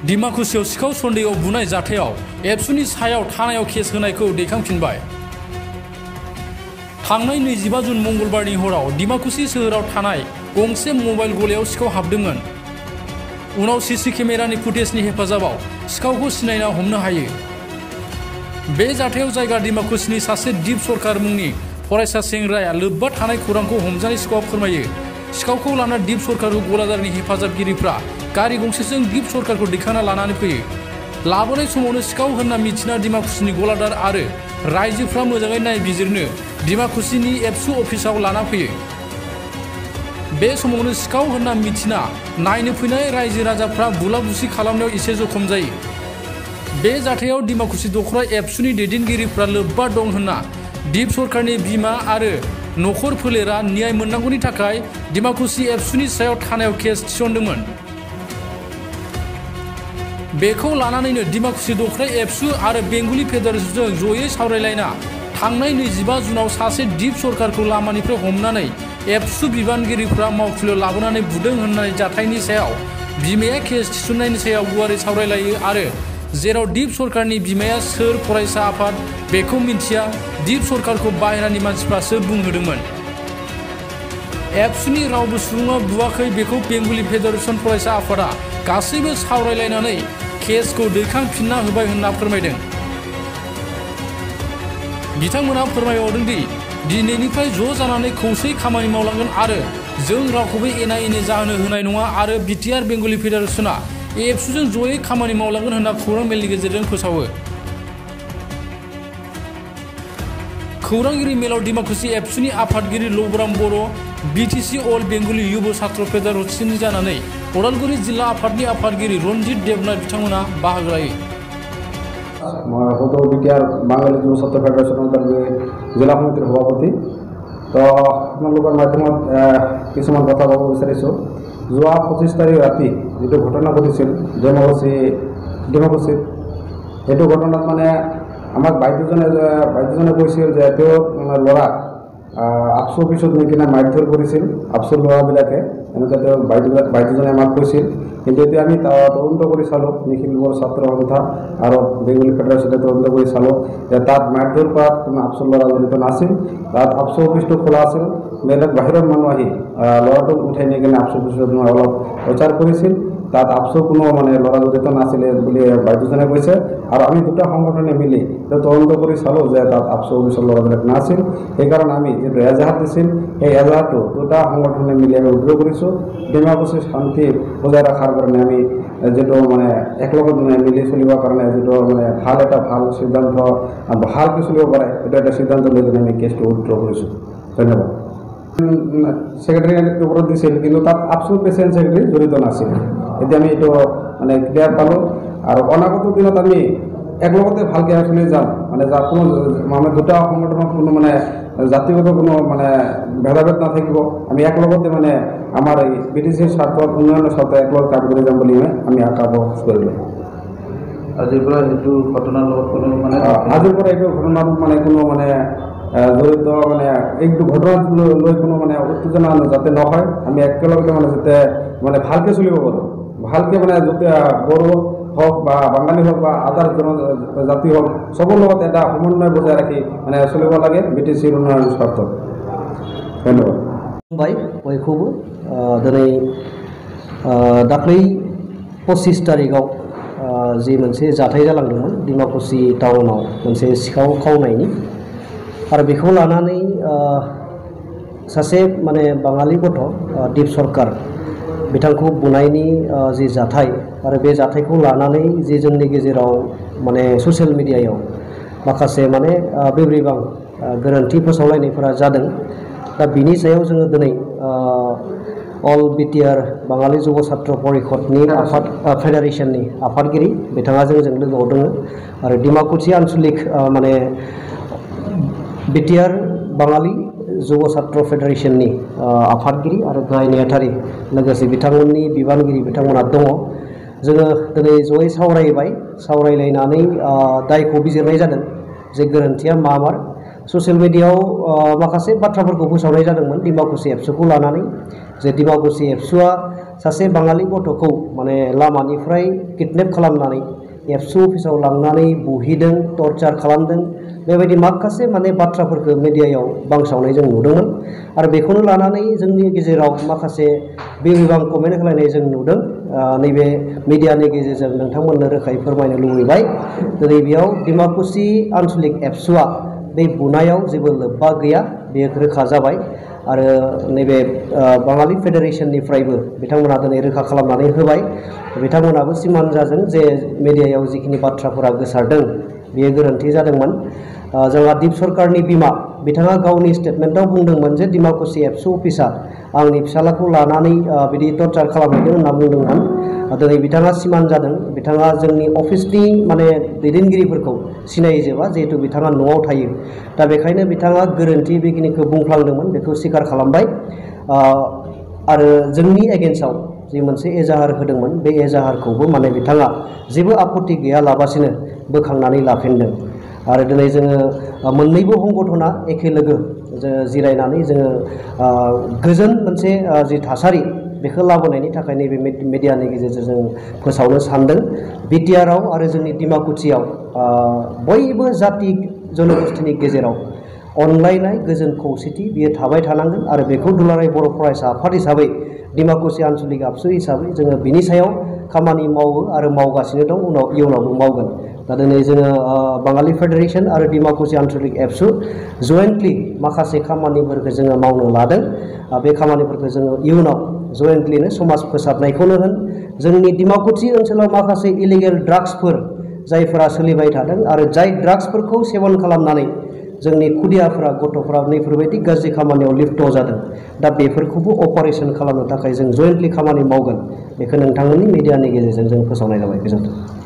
डिमाकुसियाव सिखाव सन्देहआव बुनाय जाथायाव एबसुनि सायाव थानायाव केस होनायखौ दैखांफिनबाय। थांनाय 25 जुन मंगलबारनि हराव डिमाकुसि सोहोराव थानाय गंसे मबाइल गलायाव सिखाव हाबदोंमोन। उनाव सीसी केमेरानि फुटेजनि हेफाजाबाव सिखावखौ सिनायना हमनो हायो। बे जाथायाव जायगा डिमाकुसिनि सासे दीप सरकार मुंनि फरायसा सेंग्राया लोब्बा थानाय खौरांखौ हमजानाय सिखावआ फोरमायो। सिखावखौ लाना दीप सरकारखौ गलादारनि हेफाजाबगिरिफ्रा गारि गंसेजों दीप सरकारखौ दैखांना लानानै फैयो। लाबोनाय समावनो सिखाव होनना मिथिना डिमाकुसिनि गलादार आरो रायजोफ्रा मोजाङै नायबिजिरनो डिमाकुसिनि एबसु अफिसाव लाना फैयो। बे समावनो सिखाव होनना मिथिना नायनो फैनाय रायजो राजाफ्रा बुला बुसि खालामनायाव एसे जखम जायो। बे जाथायाव डिमाकुसि दखरा एबसुनि दैदेनगिरिफ्रा लोब्बा दं होनना दीप सरकारनि बिमा आरो नखर फोलेरा न्याय मोननांगौनि थाखाय डिमाकुसि एबसुनि सायाव थानायाव केस थिसनदोंमोन। बेखौ लानानैनो डिमाकुसि दखरा एबसु आरो बेंगलि फेडारेशनजों जयै सावरायलायना थांनाय 25 जुनाव सासे दीप सरकारखौ लामानिफ्राय हमनानै एबसु बिबानगिरिफ्रा मावखुलियाव लाबोनानै बुदों होननाय जाथायनि सायाव बिमाया केस थिसननायनि सायाव गुवारै सावरायलायो आरो जेराव दीप सरकारनि बिमाया सोर फरायसा आफाद बेखौ मिन्थिया, दीप सरकारखौ बाहेरानि मानसिफ्रासो बुंहोदोंमोन। एबसुनि रावबो सुबुङा बुवाखै बेखौ बेंगलि फेडारेशन फरायसा आफादा गासैबो सावरायलायनानै केसखौ दैखांफिनना होबाय होनना फोरमायदों। बिथांमोना फोरमायबावदों दि दिनैनिफ्राय ज' जानानै खौसे खामानि मावलांगोन आरो जों रावखौबो एना एनि जाहोनो होनाय नङा आरो बिटिआर बेंगलि फेडारेशना एबसुजों जयै खामानि मावलांगोन होनना खौरां मेलनि गेजेरजों फोसावो। खौरांगिरि मेलाव डिमाकुसि एबसुनि आफादगिरि लबराम बर', बिटिसि अल बेंगलि युब छात्र फेडारेशननि जानानै उदालगुरि जिल्ला आफादनि आफादगिरि रनजित देबनाथ बिथांमोना बाहागो लायो। হয়তো বিটিআর বাঙালি যুব ছাত্র ফেডারেশনের জিলা সমিতিৰ সভাপতি। তো আপোনালোকৰ মাধ্যমত কিছুমান কথা ক'ব বিচাৰিছোঁ। যোৱা 25 তাৰিখ ৰাতি যিটো ঘটনা ঘটিছিল ডিমাকুছিত, সেইটো ঘটনাত মানে আমাক বাইদেউজনে কৈছিল যে তেওঁ ল'ৰাক আপচু অফিচত নি কিনে মাৰধৰ কৰিছিল। আপচুৰ ল'ৰাবিলাকে এনেকৈ তেওঁ বাইদেউজনে আমাক কৈছিল। কিন্তু এতিয়া আমি তদন্ত কৰি চালোঁ, নিখিল যুৱ ছাত্ৰ সন্থা আৰু বেংগলী ফেডাৰেশ্যনে তদন্ত কৰি চালোঁ যে তাত মাৰধৰ কৰাত কোনো আপচুৰ ল'ৰা জড়িত নাছিল। তাত আপচু অফিচটো খোলা আছিল, বেলেগ বাহিৰৰ মানুহ আহি ল'ৰাটোক উঠাই নি কিনে আপচু অফিচত অলপ প্ৰচাৰ কৰিছিল। তাত আপচুৰ কোনো মানে ল'ৰা জড়িত নাছিলে বুলি বাইদেউজনে কৈছে। আৰু আমি দুটা সংগঠনে মিলি তদন্ত কৰি চালোঁ যে তাত আপচু অফিচৰ ল'ৰাবিলাক নাছিল। সেইকাৰণে আমি যিটো এজাহাৰ দিছিল সেই এজাহাৰটো দুটা সংগঠনে মিলি আমি উদ্ৰ কৰিছোঁ। ডিমাকুছিৰ শান্তি বজাই ৰখাৰ কাৰণে আমি যিটো মানে একলগত মিলি চলিবৰ কাৰণে যিটো মানে ভাল সিদ্ধান্ত ভালকৈ চলিব পাৰে এইটো এটা সিদ্ধান্ত লৈ কিনে আমি কেছটো উদ্ৰ কৰিছোঁ। ধন্যবাদ। ছেক্ৰেটাৰীৰ ওপৰত দিছিল, কিন্তু তাত আপচু প্ৰেচিডেণ্ট ছেক্ৰেটাৰী জড়িত নাছিল। এতিয়া আমি এইটো মানে ক্লিয়াৰ পালোঁ। আৰু অনাগত দিনত আমি একলগতে ভালকৈ চলি যাম, মানে কোনো মানে দুটা সংগঠনত কোনো মানে জাতিগত কোনো মানে ভেদাভেদ নাথাকিব। আমি একলগতে মানে আমাৰ এই বিটিচিৰ স্বাৰ্থত উন্নয়নৰ স্বাৰ্থত একলগত কাম কৰি যাম বুলি আমি আশা প্ৰকাশ কৰিলোঁ। আজিৰ পৰা এইটো ঘটনাৰ লগত কোনো মানে এইটো ঘটনাত মানে কোনো মানে জড়িত মানে এইটো ঘটনাক লৈ কোনো মানে উত্তেজনা যাতে নহয়, আমি একেলগতে মানে যাতে মানে ভালকৈ চলিব পাৰোঁ। ভালকৈ মানে যাতে বড়ো হওক বা বাঙালী হওক বা আদাৰ জনজাতি হওক চবৰ লগত এটা সমন্বয় বজাই ৰাখি মানে চলিব লাগে বিটিচিৰ উন্নয়নৰ স্বাৰ্থত। ধন্যবাদ। बयखौबो दिनै दाख्लै 25 तारिखआव जि मोनसे जाथाय जालांदोंमोन डिमाकुसि टाउनाव मोनसे सिखाव खावनायनि, आरो बेखौ लानानै सासे माने बाङालि गथ' दीप सरकार बिथांखौ बुनायनि जि जाथाय आरो बे जाथायखौ लानानै जि जोंनि गेजेराव माने ससियेल मिडियायाव माखासे माने बेब्रिबां गोरोन्थि फोसावलायनायफोरा जादों। दा बिनि सायाव जोङो दिनै अल बिटिआर बाङालि जुब छात्र परिषदनि आफाद फेडारेशननि आफादगिरि बिथाङा जोंजों लोगोआव दङ आरो डिमाकुसि आन्चलिक माने बिटिआर बाङालि जुब छात्र फेडारेशननि आफादगिरि आरो गाहाय नेहाथारि लोगोसे बिथांमोननि बिबानगिरि बिथांमोना दङ। जोङो दिनै जयै सावरायलायनानै दायखौ बिजिरनाय जादों जे गोरोन्थिया मामार। ससियेल मिडियायाव माखासे बाथ्राफोरखौ फोसावनाय जादोंमोन डिमाकुसि एबसुखौ लानानै, जे डिमाकुसि एबसुआ सासे बाङालि गथ'खौ माने लामानिफ्राय किडनेप खालामनानै एबसु अफिसाव लांनानै बुहैदों, टर्चार खालामदों, बेबायदि माखासे माने बाथ्राफोरखौ मिडियायाव बांसावनाय जों नुदोंमोन आरो बेखौनो लानानै जोंनि गेजेराव माखासे बिबां कमेन्ट होलायनाय जों नुदों। नैबे मिडियानि गेजेरजों नोंथांमोननो रोखायै फोरमायनो लुबैबाय दिनै बेयाव डिमाकुसि आन्सलिक एबसुआ बे बुनायाव जेबो लोब्बा गैया, बेयो रोखा जाबाय आरो नैबे बाङालि फेडारेसननिफ्रायबो बिथांमोना दिनै रोखा खालामनानै होबाय। बिथांमोनाबो सिमान जादों जे मिडियायाव जिखिनि बाथ्राफोरा गोसारदों बेयो गोरोन्थि जादोंमोन। जोंहा दिप सरकारनि बिमा बिथाङा गावनि स्टेटमेन्टआव बुंदोंमोन जे डिमाकुसि एबसु अफिसा आंनि फिसालाखौ लानानै बिदि टर्चार खालामहैदों होनना बुंदोंमोन। दिनै बिथाङा सिमान जादों, बिथाङा जोंनि अफिसनि माने दैदेनगिरिफोरखौ सिनायजोबा जिहेतु बिथाङा न'आव थायो। दा बेखायनो बिथाङा गोरोन्थि बेखिनिखौ बुंफ्लांदोंमोन, बेखौ स्वीकार खालामबाय आरो जोंनि एगेन्स्टआव जि मोनसे एजाहार होदोंमोन बे एजाहारखौबो माने बिथाङा जेबो आपत्ति गैयालाबासिनो बोखांनानै लाफिनदों आरो दिनै जोङो मोननैबो संगठना एखे लोगो जिरायनानै जोङो गोजोन मोनसे जि थासारि बेखौ लाबोनायनि थाखाय नैबे मिडियानि गेजेरजों जों फोसावनो सानदों। बिटिआरआव आरो जोंनि डिमाकुसियाव बयबो जाति जनगोष्ठीनि गेजेराव अनलायनाय गोजोन खौसेथि बियो थाबाय थानांगोन आरो बेखौ दुलाराय बर' फरायसा आफाद हिसाबै डिमाकुसि आन्सलिक आबसु हिसाबै जोङो बिनि सायाव खामानि मावो आरो मावगासिनो दं, इयुनावबो मावगोन। दा दिनै जोङो बाङालि फेडारेसन आरो डिमाकुसि आन्सलिक एबसु जयेन्टलि माखासे खामानिफोरखौ जोङो मावनो लादों। बे खामानिफोरखौ जोङो इयुनाव जयेन्टलिनो समाज फोसाबनायखौनो होन, जोंनि डिमाकुसि ओनसोलाव माखासे इलिगेल ड्राग्सफोर जायफोरा सोलिबाय थादों आरो जाय ड्राग्सफोरखौ सेबन खालामनानै जोंनि खुदियाफोरा गथ'फ्रा नैफोरबायदि गाज्रि खामानियाव लिप्त जादों, दा बेफोरखौबो अपारेसन खालामनो थाखाय जों जयेन्टलि खामानि मावगोन। बेखौ नोंथांमोननि मिडियानि गेजेरजों जों फोसावनाय जाबाय। गोजोन्थों।